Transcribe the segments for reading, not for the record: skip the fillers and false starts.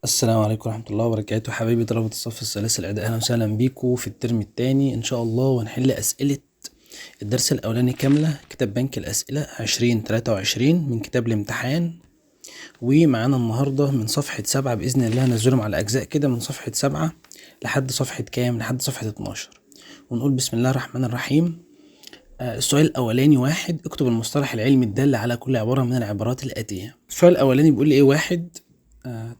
السلام عليكم ورحمة الله وبركاته، حبايبي طلبة الصف الثالث الإعدادي، أهلا وسهلا بيكم في الترم التاني إن شاء الله. وهنحل أسئلة الدرس الأولاني كاملة، كتاب بنك الأسئلة 2023 من كتاب الامتحان. ومعانا النهاردة من صفحة 7 بإذن الله، هنزلهم على أجزاء كده من صفحة 7 لحد صفحة كام؟ لحد صفحة 12. ونقول بسم الله الرحمن الرحيم. السؤال الأولاني: واحد، اكتب المصطلح العلمي الدال على كل عبارة من العبارات الآتية. السؤال الأولاني بيقول لي إيه؟ واحد،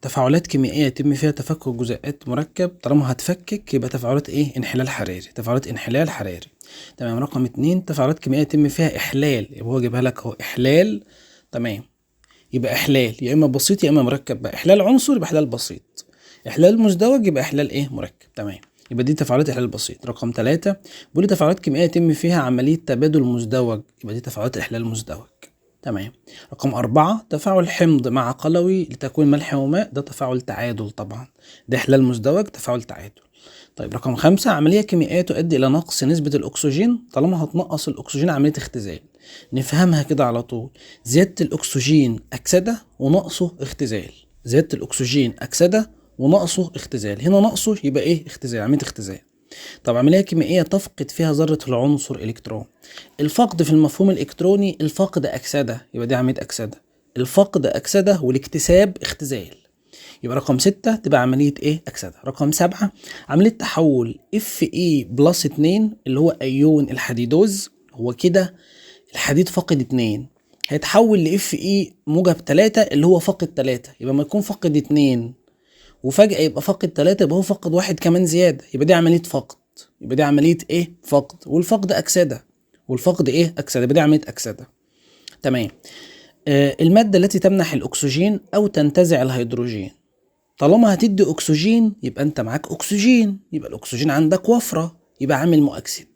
تفاعلات كيميائية يتم فيها تفكك جزيئات مركب. طالما هتفكك يبقى تفاعلات ايه؟ انحلال حراري، تفاعلات انحلال حراري. تمام. رقم اتنين، تفاعلات كيميائية يتم فيها احلال، يبقى هو جايبها لك اهو احلال. تمام. يبقى احلال يا اما بسيط يا اما مركب. بقى احلال عنصر يبقى احلال بسيط، احلال مزدوج يبقى احلال ايه؟ مركب. تمام. يبقى دي تفاعلات احلال بسيط. رقم ثلاثة بيقول لي تفاعلات كيميائية يتم فيها عملية تبادل مزدوج، يبقى دي تفاعلات احلال مزدوج. تمام. رقم أربعة، تفاعل حمض مع قلوي لتكوين ملح وماء، ده تفاعل تعادل طبعا، ده إحلال مزدوج تفاعل تعادل. طيب رقم خمسة، عملية كيميائية تؤدي إلى نقص نسبة الأكسجين. طالما هتنقص الأكسجين عملية اختزال، نفهمها كده على طول: زيادة الأكسجين أكسدة ونقصه اختزال. زيادة الأكسجين أكسدة ونقصه اختزال. هنا نقصه يبقى إيه؟ اختزال، عملية اختزال. طب عملية كيميائية تفقد فيها ذرة العنصر إلكترون. الفقد في المفهوم الإلكتروني، الفقد أكسدة، يبقى دي عملية أكسدة. الفقد أكسدة والاكتساب اختزال. يبقى رقم 6 تبقى عملية إيه؟ أكسدة. رقم 7، عملية تحول Fe+2 اللي هو أيون الحديدوز. هو كده الحديد فاقد 2، هيتحول ل Fe-3 اللي هو فاقد 3. يبقى ما يكون فاقد 2 وفجأة يبقى فاقد 3، يبقى هو فاقد واحد كمان زيادة، يبقى دي عملية فقد. يبقى دي عملية ايه؟ فقد. والفقد أكسدة، والفقد ايه؟ أكسدة، يبقى دي عملية أكسدة. تمام. المادة التي تمنح الأكسجين أو تنتزع الهيدروجين. طالما هتدي أكسجين يبقى أنت معاك أكسجين، يبقى الأكسجين عندك وفرة، يبقى عامل مؤكسد.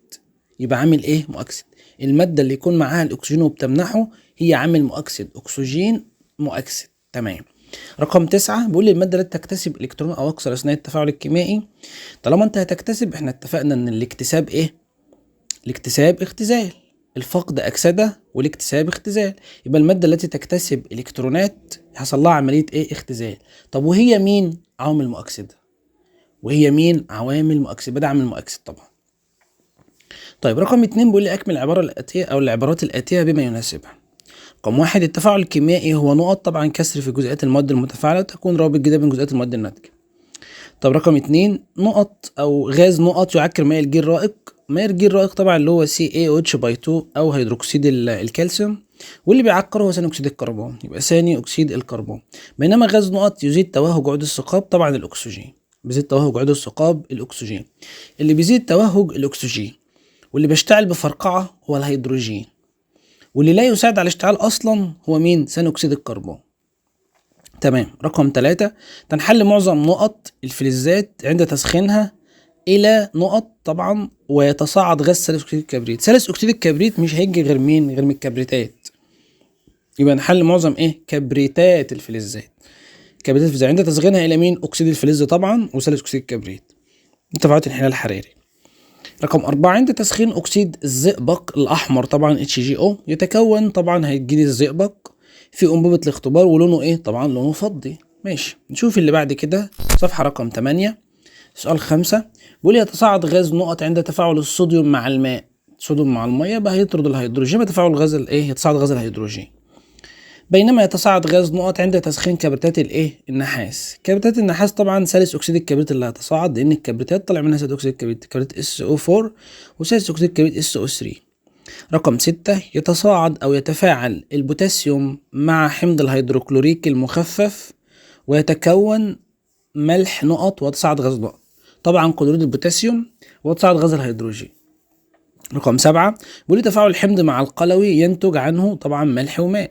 يبقى عامل ايه؟ مؤكسد. المادة اللي يكون معاها الأكسجين وبتمنحه هي عامل مؤكسد، أكسجين مؤكسد. تمام. رقم 9 بيقول لي المادة التي تكتسب إلكترون أو أكثر أثناء التفاعل الكيميائي. طالما أنت هتكتسب، إحنا اتفقنا إن الاكتساب إيه؟ الاكتساب اختزال، الفقد أكسدة والاكتساب اختزال. يبقى المادة التي تكتسب إلكترونات حصل لها عملية إيه؟ اختزال. طب وهي مين؟ عوامل مؤكسدة. وهي مين؟ عوامل مؤكسدة، ده عامل مؤكسد طبعا. طيب رقم 2 بيقول لي أكمل العبارة الآتية أو العبارات الآتية بما يناسبها. رقم 1، التفاعل الكيميائي هو نقط، طبعا كسر في جزيئات المواد المتفاعلة تكون رابط جدا بين جزيئات المواد الناتجة. طب رقم 2، نقط أو غاز نقط يعكر ماء الجير رائق. ماء الجير رائق طبعا اللي هو CaOH/2 أو هيدروكسيد الكالسيوم، واللي بيعكره هو ثاني أكسيد الكربون، يبقى ثاني أكسيد الكربون. بينما غاز نقط يزيد توهج عود الثقاب، طبعا الأكسجين، بيزيد توهج عود الثقاب الأكسجين. اللي بيزيد توهج الأكسجين واللي بيشتعل بفرقعة هو الهيدروجين، واللي لا يساعد على الاشتعال اصلا هو مين؟ ثاني اكسيد الكربون. تمام. رقم 3، تنحل معظم نقط الفلزات عند تسخينها الى نقط طبعا، ويتصاعد غاز ثالث اكسيد الكبريت. ثالث اكسيد الكبريت مش هيجي غير مين؟ غير من الكبريتات. يبقى نحل معظم ايه؟ كبريتات الفلزات. كبريتات الفلزات عند تسخينها الى مين؟ اكسيد الفلز طبعا وثالث اكسيد الكبريت، تفاعلات الانحلال الحراري. رقم 4، عند تسخين أكسيد الزئبق الأحمر طبعا HGO يتكون، طبعا هيجيلي الزئبق في أنبوبة الاختبار ولونه إيه؟ طبعا لونه فضي. ماشي. نشوف اللي بعد كده، صفحة رقم 8. سؤال 5 بيقول يتصاعد غاز نقط عند تفاعل الصوديوم مع الماء. الصوديوم مع المية بقى هيطرد الهيدروجين بتفاعل غاز الإيه؟ يتصاعد غاز الهيدروجين. بينما يتصاعد غاز نقط عند تسخين كبريتات الايه؟ النحاس. كبريتات النحاس طبعا ثالث اكسيد الكبريت اللي هتصاعد، لان الكبريتات طلع منها ثالث اكسيد الكبريت، كبريت SO4 وثالث اكسيد الكبريت SO3. رقم 6، يتصاعد او يتفاعل البوتاسيوم مع حمض الهيدروكلوريك المخفف ويتكون ملح نقط ويتصاعد غاز نقط، طبعا كلوريد البوتاسيوم ويتصاعد غاز الهيدروجين. رقم 7 بيقول تفاعل الحمض مع القلوي ينتج عنه طبعا ملح وماء.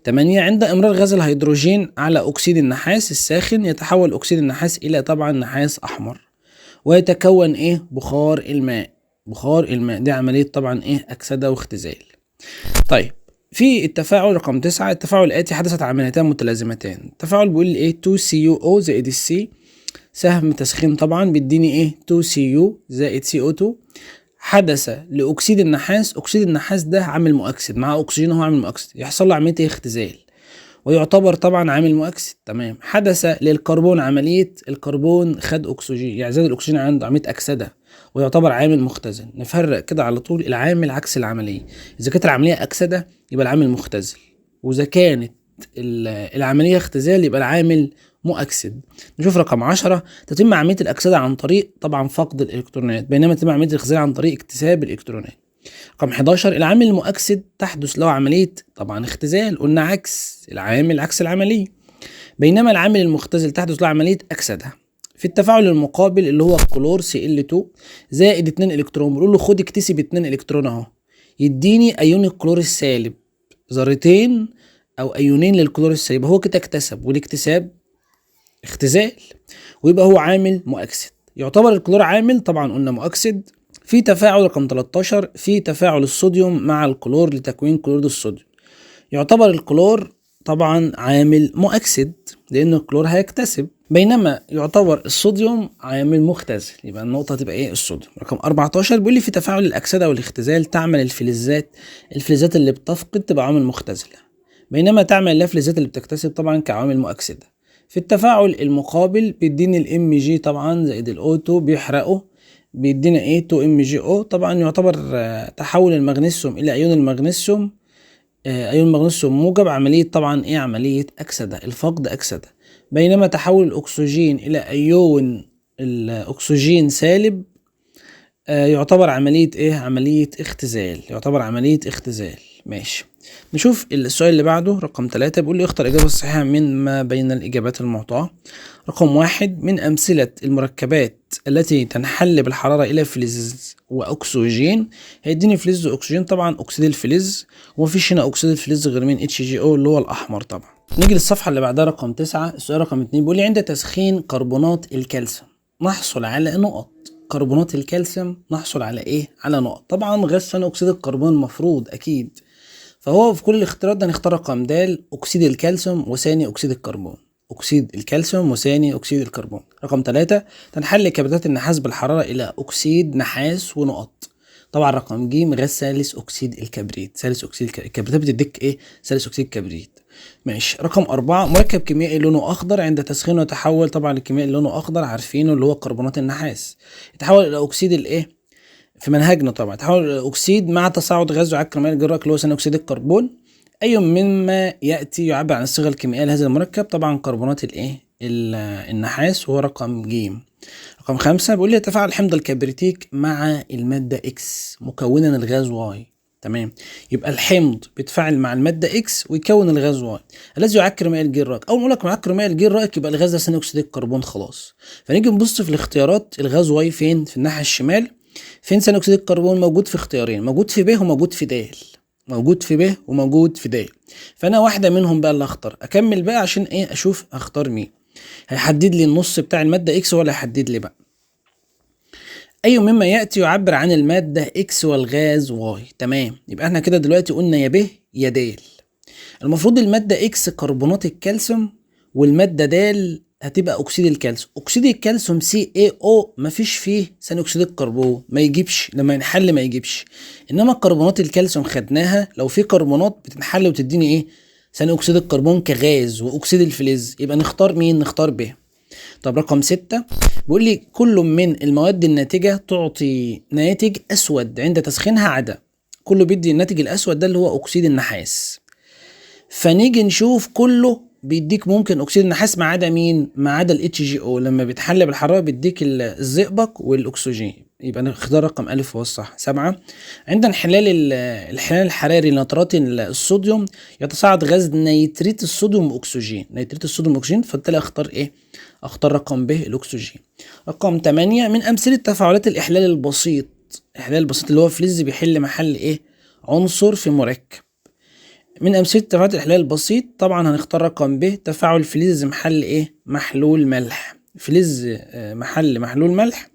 8، عند إمرار غاز الهيدروجين على أكسيد النحاس الساخن يتحول أكسيد النحاس إلى طبعا نحاس أحمر ويتكون إيه؟ بخار الماء. بخار الماء دي عملية طبعا إيه؟ أكسدة واختزال. طيب في التفاعل رقم 9، التفاعل الآتي حدثت عمليتان متلازمتان. التفاعل بيقول لي إيه؟ 2CuO زائد السي، سهم تسخين طبعا بيديني إيه؟ 2Cu زائد CO2. حدث لأكسيد النحاس، أكسيد النحاس ده عامل مؤكسد مع أكسجين، هو عامل مؤكسد، يحصل له عملية اختزال ويعتبر طبعا عامل مؤكسد. تمام. حدث للكربون عملية، الكربون خد أكسجين، يعني زاد الأكسجين عنده عملية أكسدة، ويعتبر عامل مختزل. نفرق كده على طول العامل عكس العملية. إذا كانت العملية أكسدة يبقى العامل مختزل، وإذا كانت العملية اختزال يبقى العامل مؤكسد. نشوف رقم 10. تتم عملية الأكسدة عن طريق طبعا فقد الإلكترونات، بينما تتم عملية الاختزال عن طريق اكتساب الإلكترونات. رقم 11. العامل المؤكسد تحدث له عملية طبعا اختزال، قلنا عكس العامل عكس العملية، بينما العامل المختزل تحدث له عملية أكسدة. في التفاعل المقابل اللي هو الكلور Cl2 زائد 2 إلكترون، بنقول له خد اكتسب 2 إلكترون أهو، يديني أيون الكلور السالب، ذرتين أو أيونين للكلور السالب، هو كده اكتسب، والاكتساب اختزال، ويبقى هو عامل مؤكسد. يعتبر الكلور عامل طبعا قلنا مؤكسد. في تفاعل رقم 13، في تفاعل الصوديوم مع الكلور لتكوين كلوريد الصوديوم، يعتبر الكلور طبعا عامل مؤكسد لأن الكلور هيكتسب، بينما يعتبر الصوديوم عامل مختزل، يبقى النقطة تبقى ايه؟ الصوديوم. رقم 14 بيقول لي في تفاعل الأكسدة والاختزال تعمل الفلزات اللي بتفقد تبقى عامل مختزلة، بينما تعمل الفلزات اللي بتكتسب طبعا كعوامل مؤكسدة. في التفاعل المقابل بيديني الام جي طبعا زائد الاو2 بيحرقه، بيدينا ايه؟ 2 MgO. طبعا يعتبر تحول المغنيسيوم الى ايون المغنيسيوم، ايون المغنيسيوم موجب، عملية طبعا ايه؟ عملية اكسدة، الفقد اكسدة. بينما تحول الاكسجين الى ايون الاكسجين سالب يعتبر عملية ايه؟ عملية اختزال، يعتبر عملية اختزال. ماشي. نشوف السؤال اللي بعده رقم 3. بيقول لي اختر الإجابة الصحيحة من ما بين الإجابات المعطاة. رقم 1. من أمثلة المركبات التي تنحل بالحرارة إلى فلز وأكسجين، هيديني فلز وأكسجين، طبعا أكسيد الفلز، ومفيش هنا أكسيد الفلز غير من HGO اللي هو الأحمر طبعا. نيجي للصفحة اللي بعدها رقم 9. السؤال رقم 2 بيقول لي عند تسخين كربونات الكالسيوم نحصل على نقط. كربونات الكالسيوم نحصل على ايه؟ على نقط. طبعا غاز ثاني اكسيد الكربون المفروض اكيد، فهو في كل الاختيارات ده هنختار رقم د، اكسيد الكالسيوم وثاني اكسيد الكربون، اكسيد الكالسيوم وثاني اكسيد الكربون. رقم 3. تنحل كبريتات النحاس بالحراره الى اكسيد نحاس ونقط. طبعا رقم ج غاز ثالث اكسيد الكبريت، ثالث اكسيد الكبريتات بتديك ايه؟ ثالث اكسيد الكبريت. ماشي. رقم 4. مركب كيميائي لونه اخضر عند تسخينه يتحول، طبعا الكيميائي لونه اخضر عارفينه اللي هو كربونات النحاس، يتحول الى اكسيد الايه في منهجنا؟ طبعا يتحول الى اكسيد مع تصاعد غازه على الكرمال الجراء اللي هو ثاني اكسيد الكربون. اي مما ياتي يعبر عن الصيغه الكيميائيه لهذا المركب؟ طبعا كربونات الايه؟ النحاس، هو رقم ج. رقم 5 بيقول لي يتفاعل حمض الكبريتيك مع الماده اكس مكونا الغاز واي. تمام. يبقى الحمض بيتفاعل مع الماده اكس ويكون الغاز واي الذي يعكر ماء الجير الرائق. اول ما اقول لك معكر ماء الجير الرائق يبقى الغاز ده ثاني اكسيد الكربون خلاص. فنيجي نبص في الاختيارات، الغاز واي فين؟ في الناحيه الشمال. فين ثاني اكسيد الكربون؟ موجود في اختيارين، موجود في ب وموجود في د، موجود في ب وموجود في د. فانا واحده منهم بقى اللي اختار. اكمل بقى عشان ايه؟ اشوف اختار مين. هيحدد لي النص بتاع الماده اكس ولا هيحدد لي بقى؟ اي مما ياتي يعبر عن الماده اكس والغاز واي. تمام. يبقى احنا كده دلوقتي قلنا يا ب يا د. المفروض الماده اكس كربونات الكالسيوم، والماده د هتبقى اكسيد الكالسيوم. اكسيد الكالسيوم CaO مفيش فيه ثاني اكسيد الكربون، ما يجيبش، لما ينحل ما يجيبش. انما كربونات الكالسيوم خدناها، لو في كربونات بتنحل وتديني ايه؟ ثاني اكسيد الكربون كغاز واكسيد الفلز. يبقى نختار مين؟ نختار ب. طب رقم 6 بيقول لي كل من المواد الناتجة تعطي ناتج أسود عند تسخينها عدا. كله بيدي الناتج الأسود ده اللي هو أكسيد النحاس. فنيجي نشوف كله بيديك ممكن أكسيد النحاس ما عدا مين؟ ما عدا ال HGO، لما بيتحل بالحرارة بيديك الزئبق والأكسجين. يبقى نختار رقم أ هو الصح. 7. عند الحلال الحراري لنترات الصوديوم يتصاعد غاز نيتريت الصوديوم وأكسجين. نيتريت الصوديوم وأكسجين، فبالتالي أختار إيه؟ أختار رقم ب الأكسجين. رقم 8. من أمثلة تفاعلات الإحلال البسيط، الإحلال البسيط اللي هو فلز بيحل محل إيه؟ عنصر في مركب. من أمثلة تفاعلات الإحلال البسيط طبعا هنختار رقم ب، تفاعل فلز محل إيه؟ محلول ملح. فلز محل محلول ملح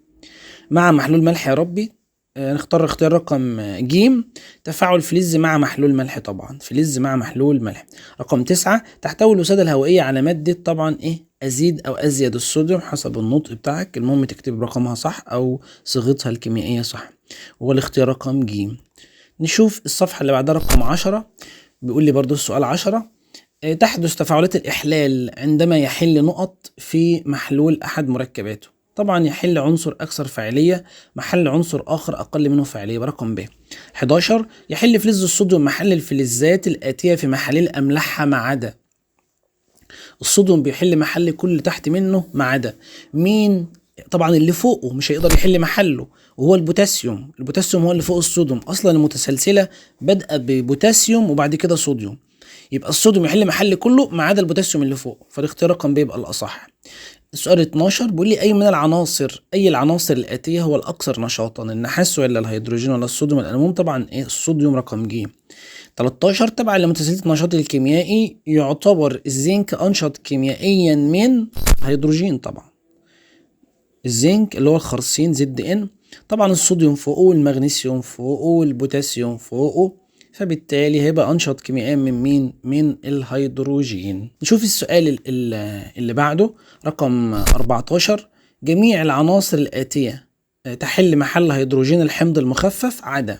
مع محلول ملح يا ربي. نختار اختيار رقم ج، تفاعل فلز مع محلول ملح، طبعا فلز مع محلول ملح. رقم 9. تحتوي الوسادة الهوائية على مادة طبعا ايه؟ أزيد أو أزيد الصوديوم حسب النطق بتاعك، المهم تكتب رقمها صح أو صيغتها الكيميائية صح، وهو الاختيار رقم ج. نشوف الصفحة اللي بعدها رقم 10. بيقول لي برضو السؤال 10. تحدث تفاعلات الإحلال عندما يحل نقط في محلول أحد مركباته. طبعا يحل عنصر أكثر فاعلية محل عنصر آخر أقل منه فاعلية. برقم ب. 11 يحل فلز الصوديوم محل الفلزات الآتية في محاليل أملاحها ما عدا. الصوديوم بيحل محل كل اللي تحت منه ما عدا مين؟ طبعا اللي فوقه مش هيقدر يحل محله، وهو البوتاسيوم. البوتاسيوم هو اللي فوق الصوديوم، اصلا المتسلسله بادئه ببوتاسيوم وبعد كده صوديوم، يبقى الصوديوم يحل محل كله ما عدا البوتاسيوم اللي فوق، فالاختيار رقم ب يبقى الاصح. السؤال 12 بيقول لي اي من العناصر العناصر الاتيه هو الاكثر نشاطا؟ النحاس ولا الهيدروجين ولا الصوديوم ولا الالومنيوم؟ طبعا ايه الصوديوم. رقم ج. 13 تبع لمتسلسل النشاط الكيميائي يعتبر الزنك انشط كيميائيا من الهيدروجين. طبعا الزنك اللي هو الخرسين زد ان، طبعا الصوديوم فوقه والمغنيسيوم فوقه والبوتاسيوم فوقه، فبالتالي هيبقى انشط كيميائيا من مين؟ من الهيدروجين. نشوف السؤال اللي بعده رقم 14. جميع العناصر الآتية تحل محل هيدروجين الحمض المخفف عدا.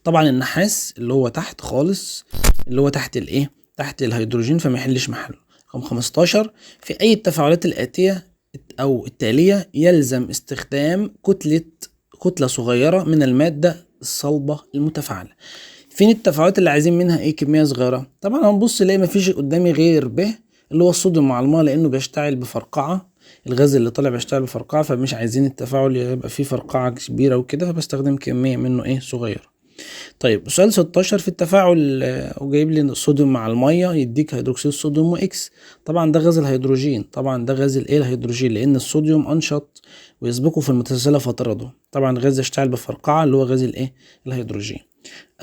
طبعا النحاس اللي هو تحت خالص، اللي هو تحت الايه؟ تحت الهيدروجين، فما يحلش محله. رقم 15 في اي التفاعلات الآتية او التالية يلزم استخدام كتلة صغيرة من المادة الصلبة المتفاعلة؟ فين التفاعلات اللي عايزين منها ايه كمية صغيرة؟ طبعا هنبص نلاقي مفيش قدامي غير ب اللي هو الصوديوم مع الماء، لانه بيشتعل بفرقعة، الغاز اللي طالع بيشتغل بفرقعة، فمش عايزين التفاعل يبقى فيه فرقعة كبيرة وكده، فبستخدم كمية منه ايه صغيرة. طيب سؤال 16 في التفاعل وجايب لي الصوديوم مع الميه يديك هيدروكسيد الصوديوم واكس. طبعا ده غاز الهيدروجين، طبعا ده غاز الايه الهيدروجين، لان الصوديوم انشط ويسبقه في المتسلسله فترضه. طبعا غاز يشتعل بفرقعه اللي هو غاز الايه الهيدروجين،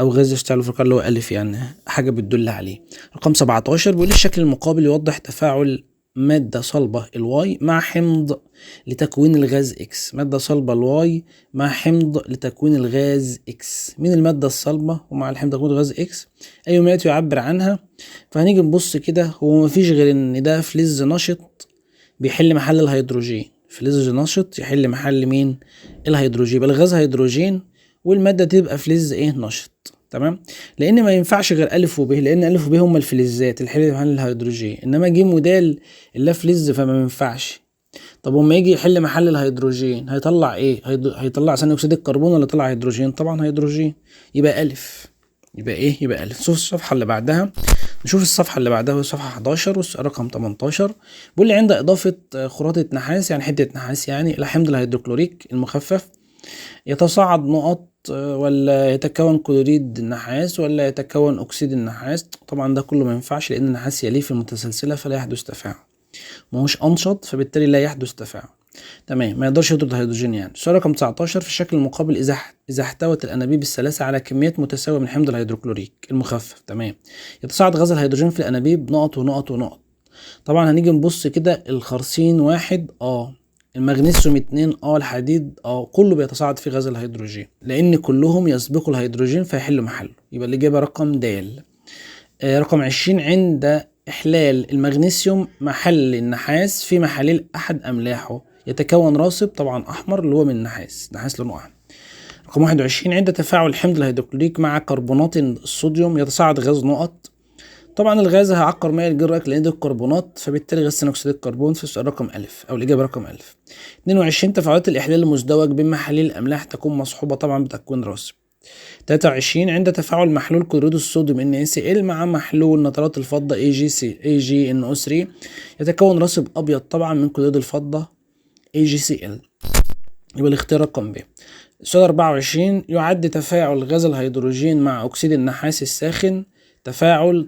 او غاز يشتعل بفرقعه اللي هو الف، يعني حاجه بتدل عليه. رقم 17 بيقول الشكل المقابل يوضح تفاعل مادة صلبة الواي مع حمض لتكوين الغاز اكس. مادة صلبة الواي مع حمض لتكوين الغاز اكس. مين المادة الصلبة ومع الحمض تكوين الغاز اكس؟ اي ما يعبر عنها. فهنيجي نبص كده، هو مفيش غير ان ده فلز نشط بيحل محل الهيدروجين، فلز نشط يحل محل مين؟ الهيدروجين. يبقى الغاز هيدروجين والمادة تبقى فلز ايه؟ نشط. تمام، لان ما ينفعش غير الف وب، لان الف وب هما الفلزات اللي حل محل الهيدروجين، انما ج ودال اللي فلز فما ينفعش. طب وما يجي يحل محل الهيدروجين هيطلع ايه؟ هيطلع ثاني اكسيد الكربون ولا يطلع هيدروجين؟ طبعا هيدروجين، يبقى الف. يبقى ايه؟ يبقى الف. شوف الصفحه اللي بعدها، نشوف الصفحه اللي بعدها الصفحه 11 والسؤال رقم 18 بيقول لي عند اضافه خراطه نحاس، يعني حته نحاس يعني، الى حمض الهيدروكلوريك المخفف يتصاعد نقط ولا يتكون كلوريد النحاس ولا يتكون اكسيد النحاس؟ طبعا ده كله ما ينفعش، لان النحاس يليه في المتسلسله فلا يحدث تفاعل، ماهوش انشط فبالتالي لا يحدث تفاعل. تمام، ما يقدرش يطرد الهيدروجين يعني. السؤال رقم 19 في الشكل المقابل اذا احتوت الانابيب الثلاثه على كميات متساويه من حمض الهيدروكلوريك المخفف، تمام، يتصاعد غاز الهيدروجين في الانابيب نقط ونقط ونقط. طبعا هنيجي نبص كده، الخرسين 1 المغنيسيوم 2 الحديد كله بيتصاعد في غاز الهيدروجين، لان كلهم يسبقوا الهيدروجين فيحلوا محله. يبقى الاجابه رقم د. رقم 20 عند احلال المغنيسيوم محل النحاس في محاليل احد املاحه يتكون راصب، طبعا احمر اللي هو من نحاس لونه احمر. رقم 21 عند تفاعل حمض الهيدروكلوريك مع كربونات الصوديوم يتصاعد غاز نقط. طبعا الغاز هيعقر مياه الجرك لان ده الكربونات، فبالتالي غاز ثاني اكسيد الكربون. في السؤال رقم الف او الاجابه رقم الف. 22 تفاعلات الاحلال المزدوج بين محاليل الاملاح تكون مصحوبه طبعا بتكوين راسب. 23 عند تفاعل محلول كلوريد الصوديوم NaCl مع محلول نترات الفضه AgNO3 يتكون راسب ابيض طبعا من كلوريد الفضه AgCl. يبقى الاختيار رقم ب. السؤال 24 يعد تفاعل غاز الهيدروجين مع اكسيد النحاس الساخن تفاعل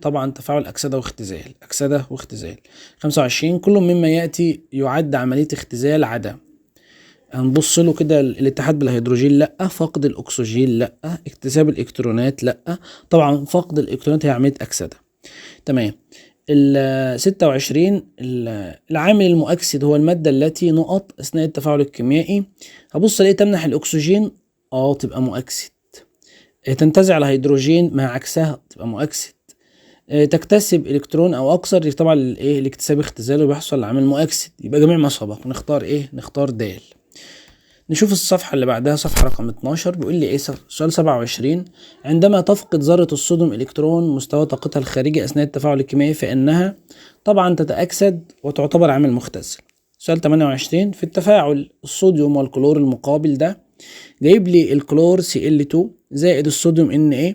أكسدة واختزال. 25 كل مما يأتي يعد عملية اختزال عدا. هنبص له كده، الاتحاد بالهيدروجين لا، فقد الأكسجين لا، اكتساب الإلكترونات لا، طبعا فقد الإلكترونات هي عملية أكسدة. تمام. 26 العامل المؤكسد هو المادة التي نقط أثناء التفاعل الكيميائي. هبص الاقي تمنح الأكسجين تبقى مؤكسد، تنتزع الهيدروجين مع عكسها تبقى مؤكسد، تكتسب الكترون او اكثر طبعا الاكتساب اختزال وبيحصل عامل مؤكسد. يبقى جميع ما سبق نختار ايه؟ نختار د. نشوف الصفحة اللي بعدها، صفحة رقم 12. بيقول لي ايه؟ سؤال 27. عندما تفقد ذرة الصوديوم الكترون مستوى طاقتها الخارجي اثناء التفاعل الكيميائي فانها طبعا تتأكسد وتعتبر عامل مختزل. سؤال 28. في التفاعل الصوديوم والكلور المقابل ده جايب لي الكلور Cl2 زائد الصوديوم Na،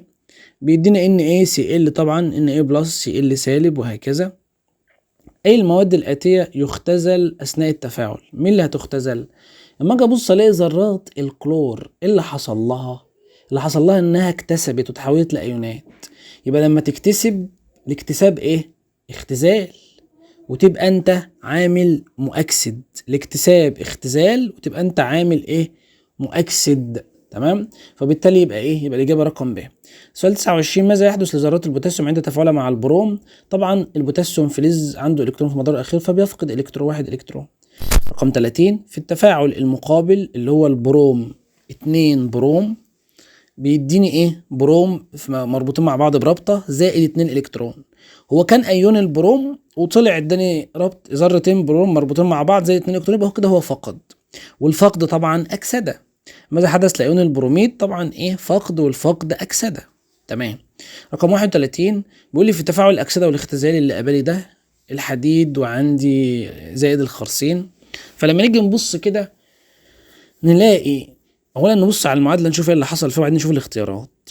بيدينا NaCl طبعا Na بلس Cl سالب وهكذا. اي المواد الآتية يختزل اثناء التفاعل؟ مين اللي هتختزل؟ لما اجي ابص الاقي ذرات الكلور اللي حصل لها انها اكتسبت وتحولت لايونات. يبقى لما تكتسب، الاكتساب ايه؟ اختزال، وتبقى انت عامل مؤكسد. الاكتساب اختزال وتبقى انت عامل ايه؟ مؤكسد. تمام. فبالتالي يبقى ايه؟ يبقى الاجابه رقم ب. سؤال 29. ماذا يحدث لذرات البوتاسيوم عند تفاعلها مع البروم؟ طبعا البوتاسيوم فلز عنده الكترون في المدار الاخير فبيفقد واحد الكترون. رقم 30. في التفاعل المقابل اللي هو البروم 2 بروم بيديني ايه؟ بروم مربوطين مع بعض برابطه زائد 2 الكترون. هو كان ايون البروم وطلع اداني ربط ذرتين بروم مربوطين مع بعض زائد 2 الكترون، يبقى كده هو فقد، والفقد طبعا اكسده. ماذا حدث لايون البروميد؟ طبعا ايه؟ فقد، والفقد اكسده. تمام. رقم 31 بيقول لي في تفاعل الاكسده والاختزال اللي قبلي ده الحديد وعندي زائد الخرسين. فلما نيجي نبص كده نلاقي اولا نبص على المعادله نشوف ايه اللي حصل فيها وبعدين نشوف الاختيارات.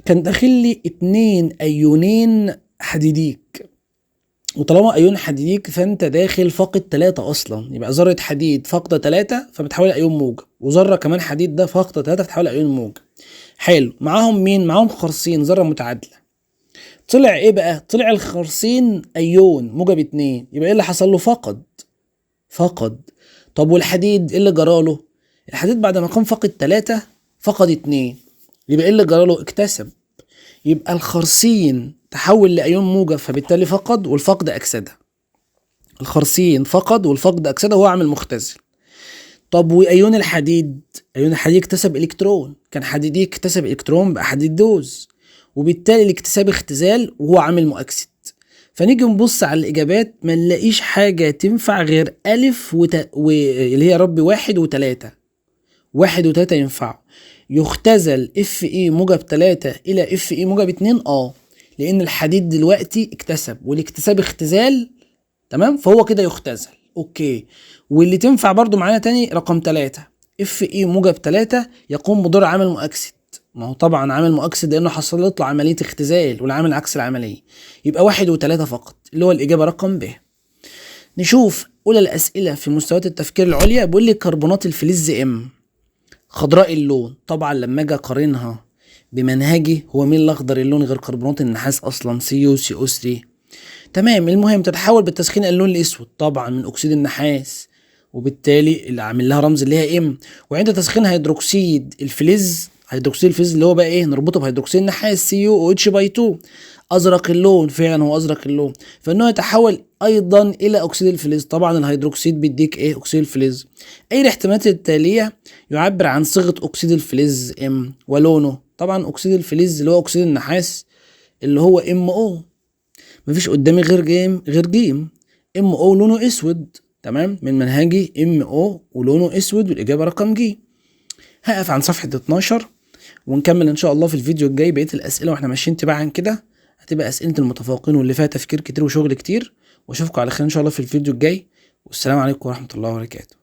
كان داخل لي 2 ايونين حديديك، وطالما ايون حديديك فانت داخل فاقد 3 اصلا، يبقى ذره حديد فاقده 3 فبتحول ايون موجب، وذره كمان حديد ده فاقده 3 بتحول ايون موجب. حلو. معاهم مين؟ معاهم خرسين ذره متعادله. طلع ايه بقى؟ طلع الخرسين ايون موجب 2، يبقى ايه اللي حصل له؟ فقد. طب والحديد ايه اللي جراله؟ الحديد بعد ما كان فاقد 3 فقد 2، يبقى ايه اللي جراله؟ اكتسب. يبقى الخرسين تحول لايون موجب فبالتالي فقد، والفقد اكسده. الخرسين فقد والفقد اكسده، هو عامل مختزل. طب وايون الحديد؟ ايون الحديد اكتسب الكترون، كان حديدي اكتسب الكترون بقى حديد دوز، وبالتالي الاكتساب اختزال وهو عامل مؤكسد. فنيجي نبص على الاجابات ما نلاقيش حاجه تنفع غير الف اللي هي رب 1 و3. 1 و3 ينفعوا. يختزل اف اي موجب 3 الى اف اي موجب 2 لان الحديد دلوقتي اكتسب والاكتساب اختزال. تمام. فهو كده يختزل. اوكي. واللي تنفع برضو معانا تاني رقم 3 اف اي موجب 3 يقوم بدور عامل مؤكسد. ما هو طبعا عامل مؤكسد لانه حصل له عمليه اختزال والعامل عكس العمليه. يبقى 1 و3 فقط اللي هو الاجابه رقم ب. نشوف اولى الاسئله في مستويات التفكير العليا. بيقول لي كربونات الفلز ام خضراء اللون. طبعا لما اجي اقارنها بمنهجي، هو مين الاخضر اللون غير كربونات النحاس اصلا؟ CO3. تمام. المهم تتحول بالتسخين اللون الاسود طبعا من اكسيد النحاس، وبالتالي اللي عامل لها رمز اللي هي ام. وعند تسخين هيدروكسيد الفلز اللي هو بقى ايه؟ نربطه بهيدروكسيد النحاس CuOH/2 ازرق اللون. فعلا هو ازرق اللون، فانه يتحول ايضا الى اكسيد الفلز. طبعا الهيدروكسيد بيديك ايه؟ اكسيد الفلز. اي الاحتمالات التاليه يعبر عن صيغه اكسيد الفلز ام ولونه؟ طبعا اكسيد الفلز اللي هو اكسيد النحاس اللي هو MO. مفيش قدامي غير جيم. MO لونه اسود. تمام. من منهجي MO ولونه اسود، والاجابه رقم ج. هقف عن صفحه 12 ونكمل ان شاء الله في الفيديو الجاي بقيه الاسئله واحنا ماشيين تباعا كده. هتبقى اسئله المتفوقين واللي فيها تفكير كتير وشغل كتير. واشوفكم على خير ان شاء الله في الفيديو الجاي، والسلام عليكم ورحمه الله وبركاته.